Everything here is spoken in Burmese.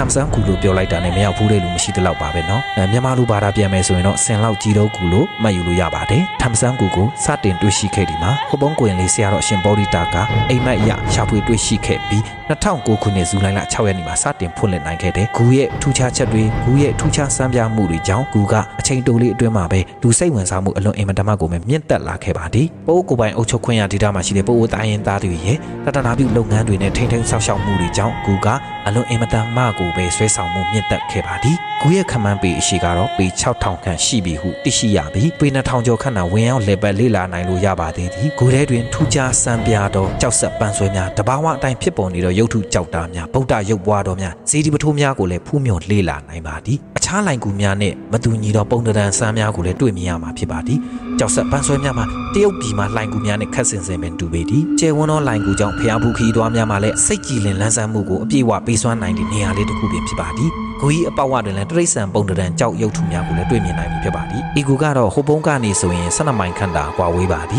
မ်ဆန်ကူလို့ပြောလိုက်တာနဲ့မရောက်ဘူးတဲ့လူမရှိတဲ့လောက်ပါပဲနော်မြန်မာလူဘာသာပြန်မယ်ဆိုရင်တော့ဆင်လောက်ကြီးတော့ကူလို့မှတ်ယူလို့ရပါတယ်ထမ်ဆန်ကူကိုစတင်တွေ့ရှိခဲ့ဒီမှာဟိုပုံးကွင်လေးဆရာတော်အရှင်ဘောဓိတာကအိမ်မက်အရရှာဖွေတွေ့ရှိခဲ့ပြီး2009ခုနှစ်ဇူလိုင်လ6ရက်နေ့မှာစတင်ဖွင့်လှစ်နိုင်ခဲ့တဲ့ဂူရဲ့ထူးခြားချက်တွေဂူရဲ့ထူးခြားစမ်းပြမှုတွေကြောင့်ဂူကအချိန်တိုလေးအတွင်းမှာပဲလူစိတ်ဝင်စားမှုအလွန်အင်မတန်မှကိုမြင့်တက်လာခဲ့ပါသည်ပိုးကိုပိုင်အုပ်ချုပ်ခွင့်ရဒေသမှာရှိတဲ့ပိုးတိုင်းရင်းသားတွေရဲ့တတနာပြုလုပ်ငန်းတွေနဲ့ထိန်းသိမ်းဆောက်ရှောက်မှုတွေကြောင့်ဂူကအလွန်အင်မတန်မှကိုပဲဆွဲဆောင်မှုမြင့်တက်ခဲ့ပါသည်ဂူရဲ့ခမန်းပေအရှိကတော့ပေ6000ခန့်ရှိပြီဟုသိရှိရပြီးပေ2000ကျော်ခန့်သာဝင်ရောက်လေပတ်လေ့လာနိုင်လို့ရပါသေးသည်ဂူထဲတွင်ထူးခြားစံပြသောကြောက်ဆက်ပန်းဆွဲများတဘာဝအတိုင်းဖြစ်ပေါ်နေသောရုပ်ထုကြောက်တာများဗုဒ္ဓရုပ်ပွားတော်များဇေဒီပထိုးများကိုလည်းဖူးမြော်လေ့လာနိုင်ပါသည်အခြားလိုင်ကူများနဲ့မတူညီသောပုံတံစမ်းများကိုလည်းတွေ့မြင်ရမှာဖြစ်ပါသည်ကြောက်ဆက်ပန်းဆွဲများမှာတရုတ်ပြည်မှာလိုင်ကူများနဲ့ခက်ဆင်ဆင်ပင်တူပေသည်ကျဲဝန်းသောလိုင်ကူကြောင့်ဖျားဖူးခီးသွားများမှာလည်းစိတ်ကြည်လင်လန်းဆန်းမှုကိုအပြည့်အဝပေးစွမ်းနိုင်တဲ့နေရာလေးတစ်ခုပင်ဖြစ်ပါသည်ဂူကြီးအပေါက်ဝတွင်လည်းတရိတ်ဆန်ပုံတံကြောက်ရုပ်ထုများကိုလည်းတွေ့မြင်နိုင်ပြီဖြစ်ပါသည်ဤဂူကတော့ဟိုပုံးကနေဆိုရင်12မိုင်ခန့်သာကွာဝေးပါသည်